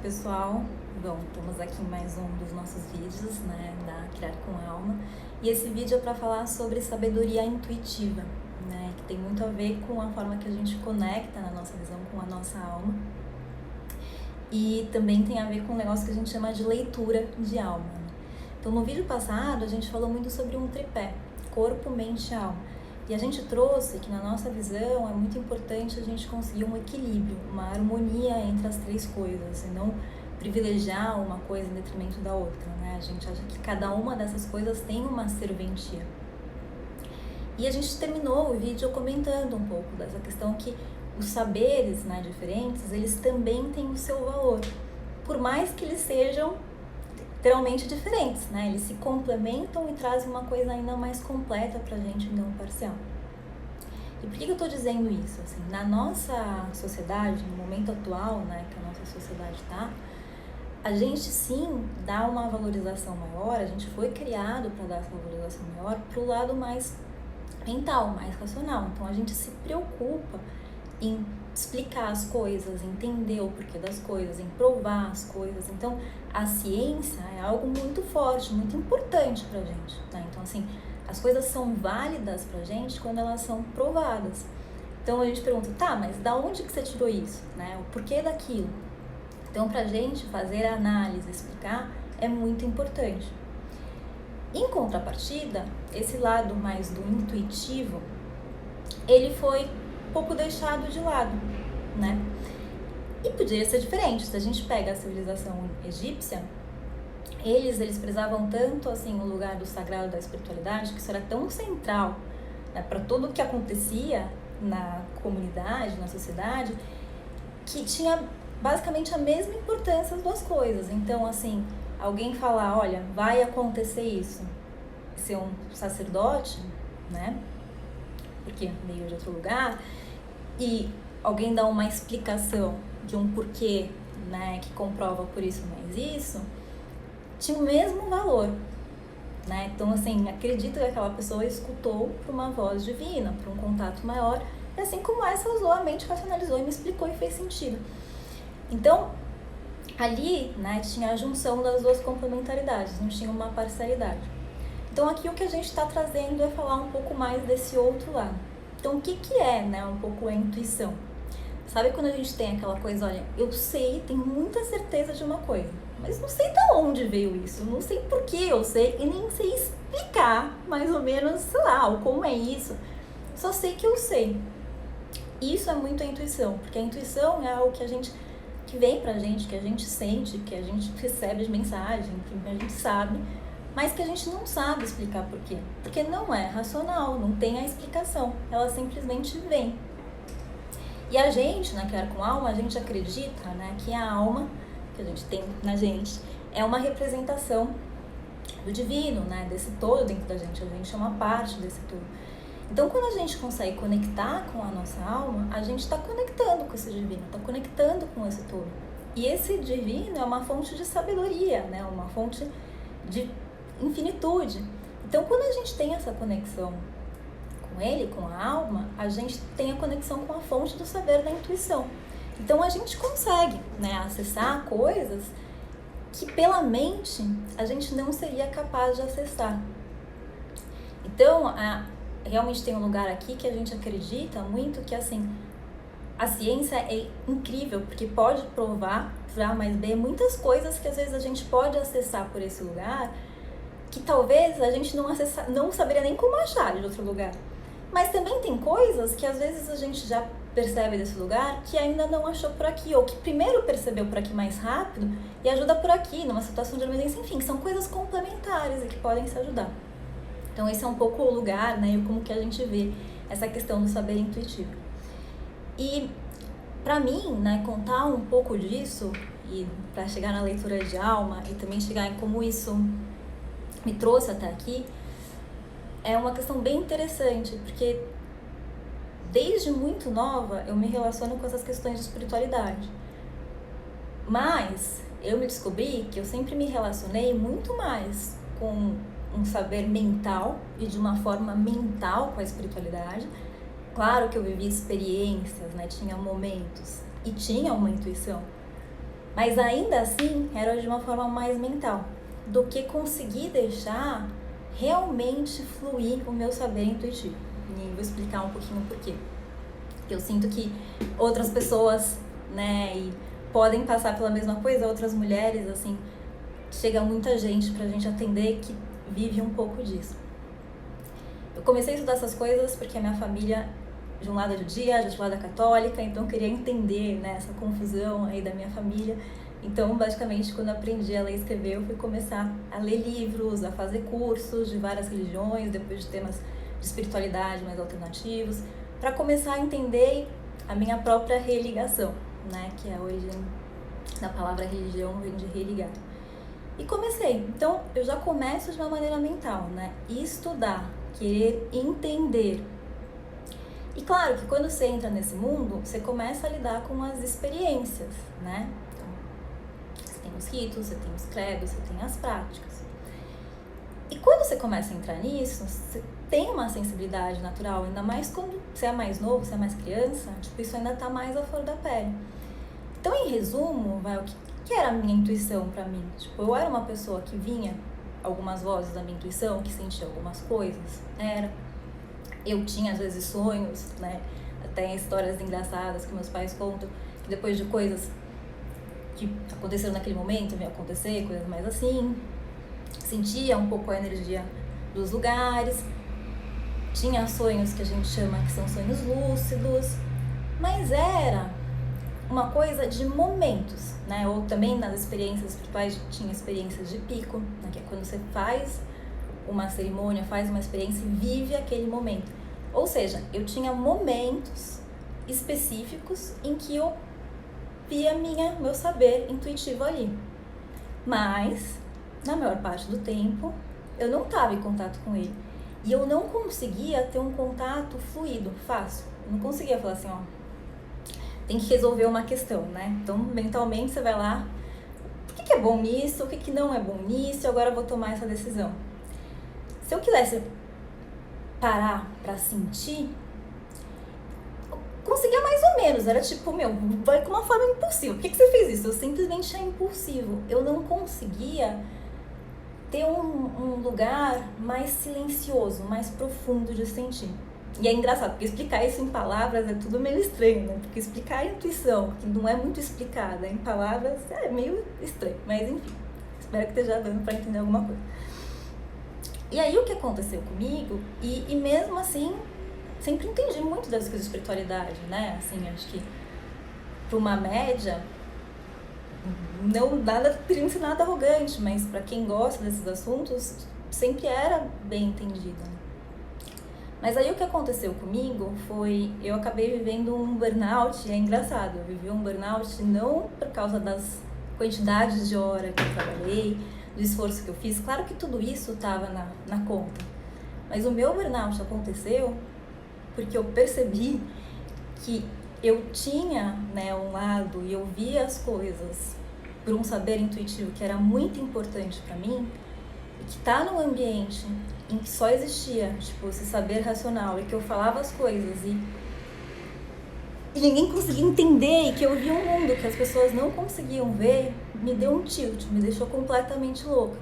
pessoal, bom, estamos aqui em mais um dos nossos vídeos, né, da Criar com Alma, e esse vídeo é para falar sobre sabedoria intuitiva, né, que tem muito a ver com a forma que a gente conecta na nossa visão com a nossa alma, e também tem a ver com um negócio que a gente chama de leitura de alma. Então, no vídeo passado, a gente falou muito sobre um tripé, corpo, mente e alma. E a gente trouxe que na nossa visão é muito importante a gente conseguir um equilíbrio, uma harmonia entre as três coisas, e não privilegiar uma coisa em detrimento da outra, né? A gente acha que cada uma dessas coisas tem uma serventia. E a gente terminou o vídeo comentando um pouco dessa questão que os saberes, né, diferentes, eles também têm o seu valor, por mais que eles sejam literalmente diferentes, né? Eles se complementam e trazem uma coisa ainda mais completa pra gente, não parcial. E por que eu tô dizendo isso? Assim, na nossa sociedade, no momento atual, né, que a nossa sociedade tá, a gente sim dá uma valorização maior, a gente foi criado para dar essa valorização maior pro lado mais mental, mais racional. Então a gente se preocupa em explicar as coisas, entender o porquê das coisas, em provar as coisas. Então, a ciência é algo muito forte, muito importante pra gente, tá? Então, assim, as coisas são válidas pra gente quando elas são provadas. Então, a gente pergunta, tá, mas da onde que você tirou isso, né? O porquê daquilo? Então, pra gente fazer a análise, explicar, é muito importante. Em contrapartida, esse lado mais do intuitivo, ele foi pouco deixado de lado, né? E poderia ser diferente. Se a gente pega a civilização egípcia, eles prezavam tanto assim o lugar do sagrado, da espiritualidade, que isso era tão central, né, para tudo o que acontecia na comunidade, na sociedade, que tinha basicamente a mesma importância as duas coisas. Então, assim, alguém falar, olha, vai acontecer isso, ser um sacerdote, né? Porque veio de outro lugar, e alguém dá uma explicação de um porquê, né, que comprova por isso mais isso, tinha o mesmo valor, né? Então, assim, acredito que aquela pessoa escutou por uma voz divina, por um contato maior, e assim como essa usou, a mente racionalizou e me explicou e fez sentido. Então, ali, né, tinha a junção das duas complementaridades, não tinha uma parcialidade. Então, aqui o que a gente está trazendo é falar um pouco mais desse outro lado. Então, o que é, né, um pouco a intuição? Sabe quando a gente tem aquela coisa, olha, eu sei, tenho muita certeza de uma coisa, mas não sei de onde veio isso, não sei por que eu sei e nem sei explicar mais ou menos, sei lá, o como é isso, só sei que eu sei. Isso é muito a intuição, porque a intuição é algo que vem pra gente, que a gente sente, que a gente recebe de mensagem, que a gente sabe, mas que a gente não sabe explicar por quê. Porque não é racional, não tem a explicação, ela simplesmente vem. E a gente, na Criar com Alma, a gente acredita, né, que a alma que a gente tem na gente é uma representação do divino, né, desse todo dentro da gente. A gente é uma parte desse todo. Então, quando a gente consegue conectar com a nossa alma, a gente está conectando com esse divino, está conectando com esse todo. E esse divino é uma fonte de sabedoria, né, uma fonte de infinitude. Então, quando a gente tem essa conexão com ele, com a alma, a gente tem a conexão com a fonte do saber da intuição. Então, a gente consegue, né, acessar coisas que pela mente a gente não seria capaz de acessar. Então, realmente tem um lugar aqui que a gente acredita muito que, assim, a ciência é incrível, porque pode provar, A mais B, muitas coisas que às vezes a gente pode acessar por esse lugar, que talvez a gente não saberia nem como achar de outro lugar. Mas também tem coisas que às vezes a gente já percebe desse lugar que ainda não achou por aqui, ou que primeiro percebeu por aqui mais rápido e ajuda por aqui, numa situação de emergência, enfim, são coisas complementares e que podem se ajudar. Então esse é um pouco o lugar, né, e como que a gente vê essa questão do saber intuitivo. E para mim, né, contar um pouco disso, e para chegar na leitura de alma e também chegar em como isso me trouxe até aqui, é uma questão bem interessante, porque desde muito nova eu me relaciono com essas questões de espiritualidade. Mas eu me descobri que eu sempre me relacionei muito mais com um saber mental e de uma forma mental com a espiritualidade. Claro que eu vivi experiências, né? Tinha momentos e tinha uma intuição, Mas ainda assim, era de uma forma mais mental, do que conseguir deixar realmente fluir o meu saber intuitivo. E vou explicar um pouquinho por quê. Eu sinto que outras pessoas, né, e podem passar pela mesma coisa, outras mulheres, assim, chega muita gente pra gente atender que vive um pouco disso. Eu comecei a estudar essas coisas porque a minha família, de um lado é judia, de outro lado é católica, então eu queria entender, né, essa confusão aí da minha família. Então, basicamente, quando eu aprendi a ler e escrever, eu fui começar a ler livros, a fazer cursos de várias religiões, depois de temas de espiritualidade mais alternativos, para começar a entender a minha própria religação, né, que é a origem da palavra religião, vem de religar. E comecei. Então, eu já começo de uma maneira mental, né, estudar, querer entender. E claro que quando você entra nesse mundo, você começa a lidar com as experiências, né? Então, você tem os ritos, você tem os credos, você tem as práticas. E quando você começa a entrar nisso, você tem uma sensibilidade natural, ainda mais quando você é mais novo, você é mais criança, tipo, isso ainda tá mais à flor da pele. Então, em resumo, o que era a minha intuição pra mim? Tipo, eu era uma pessoa que vinha algumas vozes da minha intuição, que sentia algumas coisas, eu tinha às vezes sonhos, né, até histórias engraçadas que meus pais contam, que depois de coisas que aconteceram naquele momento, vinha acontecer, coisas mais assim, sentia um pouco a energia dos lugares, tinha sonhos que a gente chama que são sonhos lúcidos, mas era uma coisa de momentos, né? Ou também nas experiências espirituais tinha experiências de pico, né? Que é quando você faz uma cerimônia, faz uma experiência e vive aquele momento. Ou seja, eu tinha momentos específicos em que eu via meu saber intuitivo ali. Mas, na maior parte do tempo, eu não estava em contato com ele. E eu não conseguia ter um contato fluido, fácil. Eu não conseguia falar assim, ó, tem que resolver uma questão, né? Então, mentalmente, você vai lá, o que é bom nisso, o que não é bom nisso, agora eu vou tomar essa decisão. Se eu quisesse parar pra sentir, eu conseguia mais ou menos, era tipo, vai com uma forma impulsiva. Por que você fez isso? Eu simplesmente é impulsivo. Eu não conseguia ter um lugar mais silencioso, mais profundo de sentir. E é engraçado, porque explicar isso em palavras é tudo meio estranho, né? Porque explicar a intuição, que não é muito explicada em palavras, é meio estranho. Mas enfim, espero que esteja dando para entender alguma coisa. E aí o que aconteceu comigo, e mesmo assim, sempre entendi muito das coisas de espiritualidade, né? Assim, acho que para uma média, não teria sido nada arrogante, mas para quem gosta desses assuntos, sempre era bem entendida, né? Mas aí o que aconteceu comigo foi, eu acabei vivendo um burnout, e é engraçado, eu vivi um burnout não por causa das quantidades de hora que eu trabalhei, do esforço que eu fiz, claro que tudo isso estava na conta, mas o meu burnout aconteceu porque eu percebi que eu tinha, né, um lado e eu via as coisas por um saber intuitivo que era muito importante para mim, e que tá num ambiente em que só existia, tipo, esse saber racional, e que eu falava as coisas e ninguém conseguia entender, e que eu via um mundo que as pessoas não conseguiam ver, me deu um tilt, me deixou completamente louca.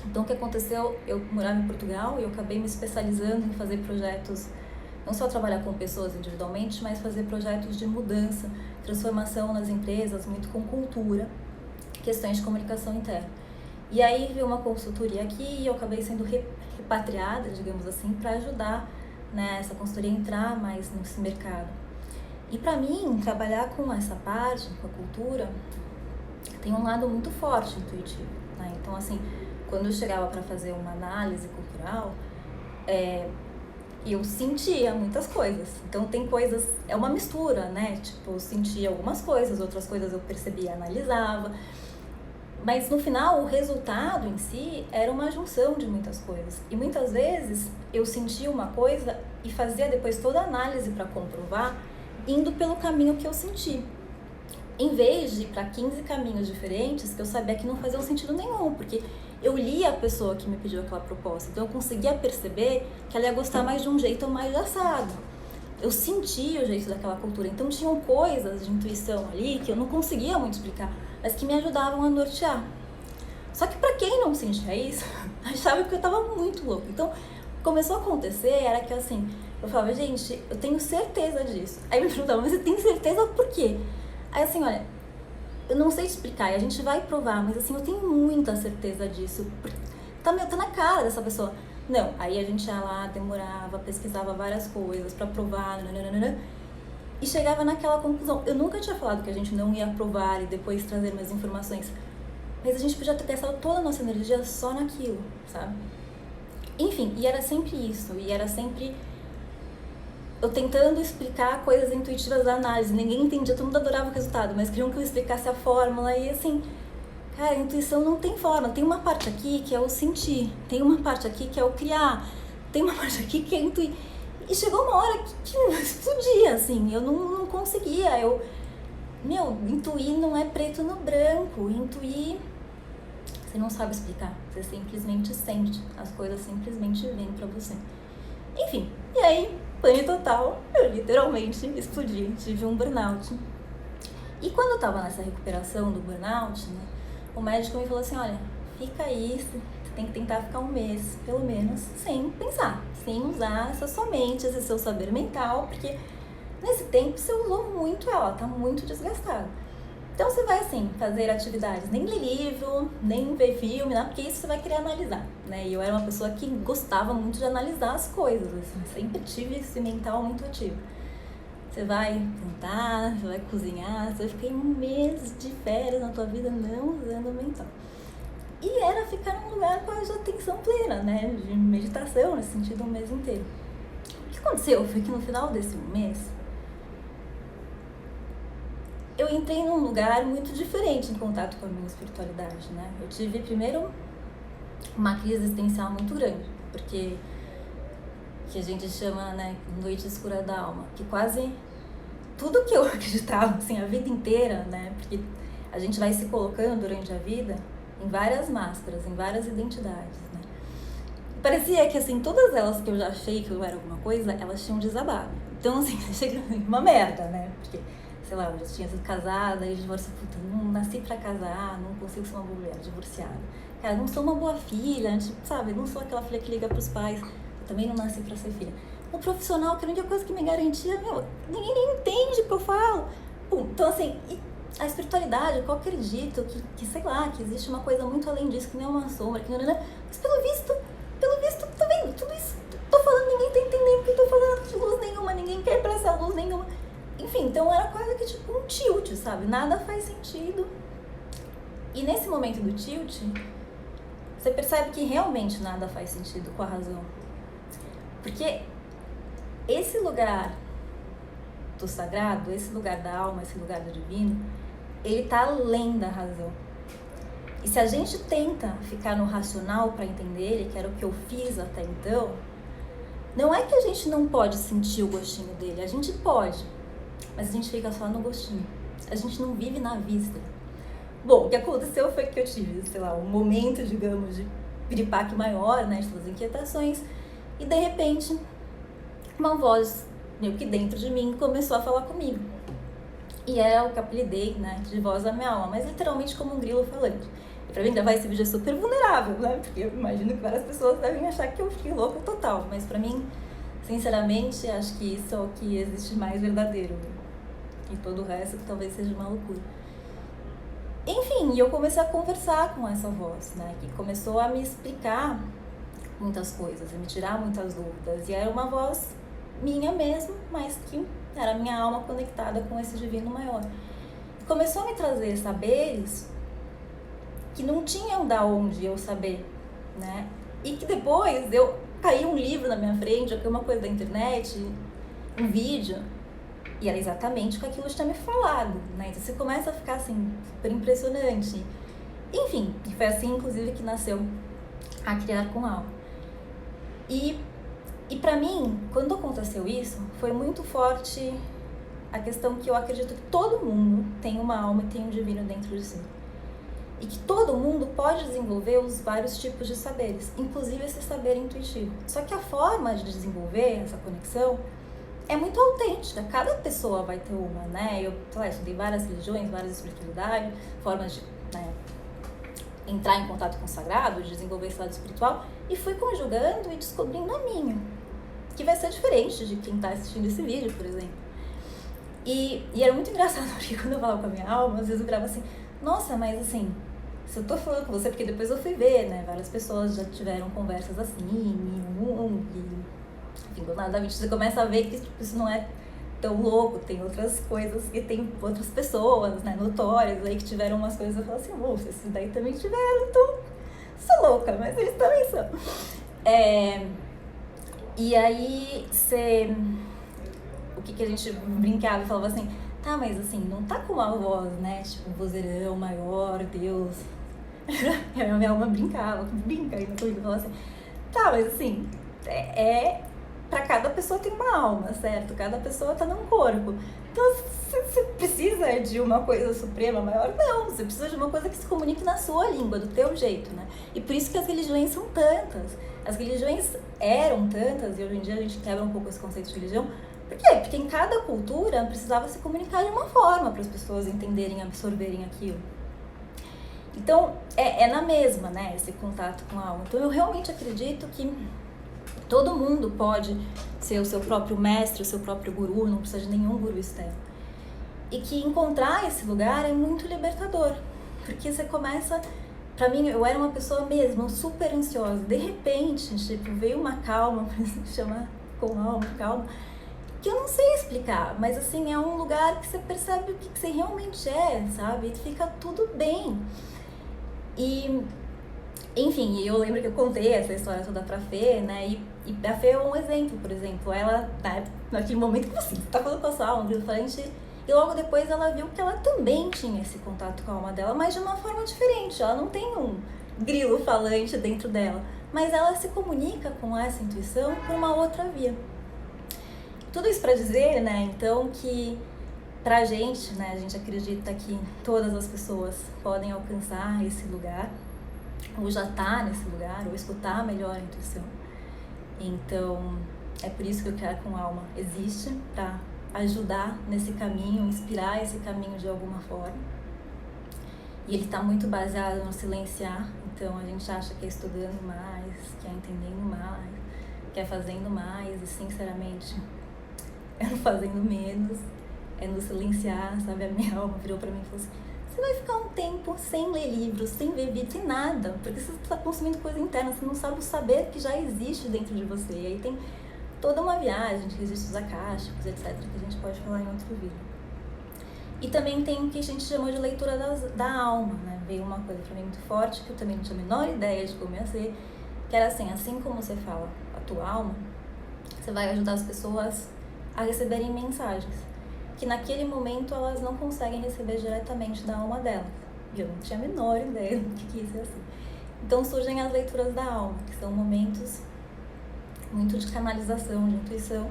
Então o que aconteceu, eu morava em Portugal e eu acabei me especializando em fazer projetos, não só trabalhar com pessoas individualmente, mas fazer projetos de mudança, transformação nas empresas, muito com cultura, questões de comunicação interna. E aí veio uma consultoria aqui e eu acabei sendo repatriada, digamos assim, para ajudar, né, essa consultoria a entrar mais nesse mercado. E para mim, trabalhar com essa parte, com a cultura, tem um lado muito forte intuitivo, né? Então, assim, quando eu chegava para fazer uma análise cultural, eu sentia muitas coisas. Então, tem coisas, é uma mistura, né? Tipo, eu sentia algumas coisas, outras coisas eu percebia, analisava. Mas no final, o resultado em si era uma junção de muitas coisas. E muitas vezes eu sentia uma coisa e fazia depois toda a análise para comprovar, indo pelo caminho que eu senti. Em vez de ir para 15 caminhos diferentes, que eu sabia que não faziam sentido nenhum, porque eu lia a pessoa que me pediu aquela proposta, então eu conseguia perceber que ela ia gostar mais de um jeito ou mais de assado. Eu sentia o jeito daquela cultura, então tinham coisas de intuição ali que eu não conseguia muito explicar. mas que me ajudavam a nortear. Só que pra quem não sentia isso, achava que eu tava muito louca. Então, começou a acontecer, era que assim, eu falava, gente, eu tenho certeza disso. Aí me perguntavam, mas você tem certeza por quê? Aí assim, olha, eu não sei te explicar, e a gente vai provar, mas assim, eu tenho muita certeza disso. Tá na cara dessa pessoa. Não, aí a gente ia lá, demorava, pesquisava várias coisas pra provar, nananana, e chegava naquela conclusão. Eu nunca tinha falado que a gente não ia provar e depois trazer mais informações, mas a gente podia ter gastado toda a nossa energia só naquilo, sabe? Enfim, e era sempre isso, e era sempre eu tentando explicar coisas intuitivas da análise. Ninguém entendia, todo mundo adorava o resultado, mas queriam que eu explicasse a fórmula. E assim, cara, a intuição não tem forma. Tem uma parte aqui que é o sentir, tem uma parte aqui que é o criar, tem uma parte aqui que é intuir. E chegou uma hora que explodia, assim, eu não conseguia. Intuir não é preto no branco. Intuir, você não sabe explicar, você simplesmente sente, as coisas simplesmente vêm pra você. Enfim, e aí, pane total, eu literalmente explodi, tive um burnout. E quando eu tava nessa recuperação do burnout, né, o médico me falou assim, olha, fica aí, você tem que tentar ficar um mês, pelo menos, sem pensar, sem usar essa sua mente, esse seu saber mental, porque nesse tempo você usou muito ela, tá muito desgastada. Então você vai assim, fazer atividades, nem ler livro, nem ver filme, né? Porque isso você vai querer analisar, né? E eu era uma pessoa que gostava muito de analisar as coisas, assim, sempre tive esse mental muito ativo. Você vai cantar, você vai cozinhar, você vai ficar em um mês de férias na tua vida não usando o mental. E era ficar num lugar com a atenção plena, né? De meditação, nesse sentido, um mês inteiro. O que aconteceu foi que no final desse mês, eu entrei num lugar muito diferente em contato com a minha espiritualidade, né? Eu tive, primeiro, uma crise existencial muito grande, porque que a gente chama, né, noite escura da alma, que quase tudo que eu acreditava, assim, a vida inteira, né, porque a gente vai se colocando durante a vida em várias máscaras, em várias identidades, né? Parecia que, assim, todas elas que eu já achei que eu era alguma coisa, elas tinham desabado. Então, assim, chega uma merda, né, porque sei lá, eu já tinha sido casada e divorciada, puta, não nasci pra casar, não consigo ser uma boa mulher, divorciada. Cara, não sou uma boa filha, tipo, sabe, não sou aquela filha que liga pros pais, eu também não nasci pra ser filha. O profissional, que era a única coisa que me garantia, ninguém nem entende o que eu falo. Pum, então assim, a espiritualidade, eu acredito que, sei lá, que existe uma coisa muito além disso, que nem uma sombra, que não, mas pelo visto, tá vendo, tudo isso, tô falando, ninguém tá entendendo, porque eu tô falando de luz nenhuma, ninguém quer pra essa luz nenhuma. Enfim, então era quase que tipo um tilt, sabe? Nada faz sentido. E nesse momento do tilt, você percebe que realmente nada faz sentido com a razão. Porque esse lugar do sagrado, esse lugar da alma, esse lugar do divino, ele tá além da razão. E se a gente tenta ficar no racional para entender ele, que era o que eu fiz até então, não é que a gente não pode sentir o gostinho dele, a gente pode. Mas a gente fica só no gostinho. A gente não vive na vista. Bom, o que aconteceu foi que eu tive, sei lá, um momento, digamos, de piripaque maior, né, de todas as inquietações, e de repente, uma voz, meio que dentro de mim, começou a falar comigo. E é o que eu apelidei, né, de voz da minha alma, mas literalmente como um grilo falante. E pra mim gravar esse vídeo é super vulnerável, né, porque eu imagino que várias pessoas devem achar que eu fiquei louca total, mas pra mim, sinceramente, acho que isso é o que existe mais verdadeiro, né? E todo o resto que talvez seja uma loucura. Enfim, eu comecei a conversar com essa voz, né, que começou a me explicar muitas coisas, a me tirar muitas dúvidas, e era uma voz minha mesmo, mas que era a minha alma conectada com esse divino maior. E começou a me trazer saberes que não tinham da onde eu saber, né, e que depois caiu um livro na minha frente, ou uma coisa da internet, um vídeo, e era exatamente o que aquilo tinha me falado, né? Então você começa a ficar assim, super impressionante. Enfim, e foi assim, inclusive, que nasceu a Criar com Alma. E pra mim, quando aconteceu isso, foi muito forte a questão que eu acredito que todo mundo tem uma alma e tem um divino dentro de si. E que todo mundo pode desenvolver os vários tipos de saberes, inclusive esse saber intuitivo. Só que a forma de desenvolver essa conexão é muito autêntica, cada pessoa vai ter uma, né? Eu estudei várias religiões, várias espiritualidades, formas de, né, entrar em contato com o sagrado, de desenvolver esse lado espiritual, e fui conjugando e descobrindo a minha, que vai ser diferente de quem está assistindo esse vídeo, por exemplo. E era muito engraçado, porque quando eu falava com a minha alma, às vezes eu gravo assim, nossa, mas assim, se eu tô falando com você, porque depois eu fui ver, né, várias pessoas já tiveram conversas assim, enfim, do nada você começa a ver que tipo, isso não é tão louco, tem outras coisas, que tem outras pessoas, né, notórias aí que tiveram umas coisas, eu falo assim, moça, esses daí também tiveram, então, sou louca, mas eles também são. E aí, o que a gente brincava e falava assim, tá, mas assim, não tá com uma voz, né, tipo, um vozeirão maior, Deus. E a minha alma brinca ainda comigo, falava assim, tá, mas assim, pra cada pessoa tem uma alma, certo? Cada pessoa tá num corpo. Então, você precisa de uma coisa suprema maior? Não, você precisa de uma coisa que se comunique na sua língua, do teu jeito, né? E por isso que as religiões são tantas. As religiões eram tantas, e hoje em dia a gente quebra um pouco esse conceito de religião. Por quê? Porque em cada cultura precisava se comunicar de uma forma para as pessoas entenderem, absorverem aquilo. Então, é na mesma, né, esse contato com a alma. Então, eu realmente acredito que todo mundo pode ser o seu próprio mestre, o seu próprio guru, não precisa de nenhum guru externo. E que encontrar esse lugar é muito libertador, porque você começa... Pra mim, eu era uma pessoa mesmo super ansiosa. De repente, tipo, veio uma calma, pra se chamar com alma, calma, que eu não sei explicar, mas assim, é um lugar que você percebe o que você realmente é, sabe? E fica tudo bem. E, enfim, eu lembro que eu contei essa história toda pra Fê, né? E a Fê é um exemplo, por exemplo. Ela, naquele momento que você tá falando com a sua alma, diferente, e logo depois ela viu que ela também tinha esse contato com a alma dela, mas de uma forma diferente. Ela não tem um grilo falante dentro dela, mas ela se comunica com essa intuição por uma outra via. Tudo isso para dizer, né, então, que pra gente, né, a gente acredita que todas as pessoas podem alcançar esse lugar, ou já tá nesse lugar, ou escutar melhor a intuição. Então, é por isso que o Criar com Alma existe, para ajudar nesse caminho, inspirar esse caminho de alguma forma. E ele tá muito baseado no silenciar, então a gente acha que é estudando mais, que é entendendo mais, que é fazendo mais, e sinceramente, é no fazendo menos, é no silenciar, sabe? A minha alma virou pra mim e falou assim, você vai ficar um tempo sem ler livros, sem ver vídeos, sem nada, porque você está consumindo coisa interna, você não sabe o saber que já existe dentro de você. E aí tem toda uma viagem de registros acásticos, etc., que a gente pode falar em outro vídeo. E também tem o que a gente chamou de leitura da alma, né? Veio uma coisa pra mim muito forte, que eu também não tinha a menor ideia de como ia ser, que era assim como você fala a tua alma, você vai ajudar as pessoas a receberem mensagens que naquele momento elas não conseguem receber diretamente da alma delas. E eu não tinha a menor ideia do que ia ser assim. Então surgem as leituras da alma, que são momentos muito de canalização, de intuição,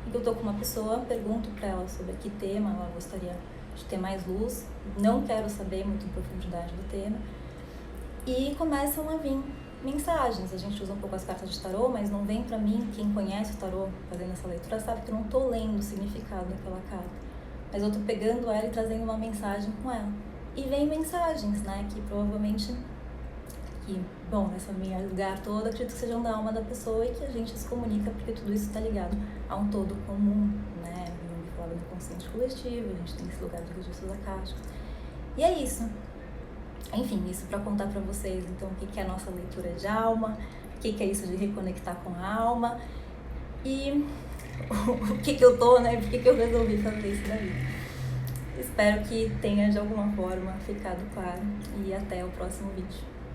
em que eu tô com uma pessoa, pergunto para ela sobre que tema ela gostaria de ter mais luz, não quero saber muito em profundidade do tema, e começam a vir mensagens. A gente usa um pouco as cartas de tarô, mas não vem pra mim, quem conhece o tarô fazendo essa leitura sabe que eu não tô lendo o significado daquela carta, mas eu tô pegando ela e trazendo uma mensagem com ela. E vem mensagens, né, que provavelmente, bom, nessa minha lugar todo, acredito que sejam da alma da pessoa e que a gente se comunica, porque tudo isso está ligado a um todo comum, né, Jung fala do inconsciente coletivo, a gente tem esse lugar de registros acásticos. E é isso. Enfim, isso para contar para vocês, então, o que é a nossa leitura de alma, o que é isso de reconectar com a alma e o que eu tô, né, por que eu resolvi fazer isso daí. Espero que tenha de alguma forma ficado claro e até o próximo vídeo.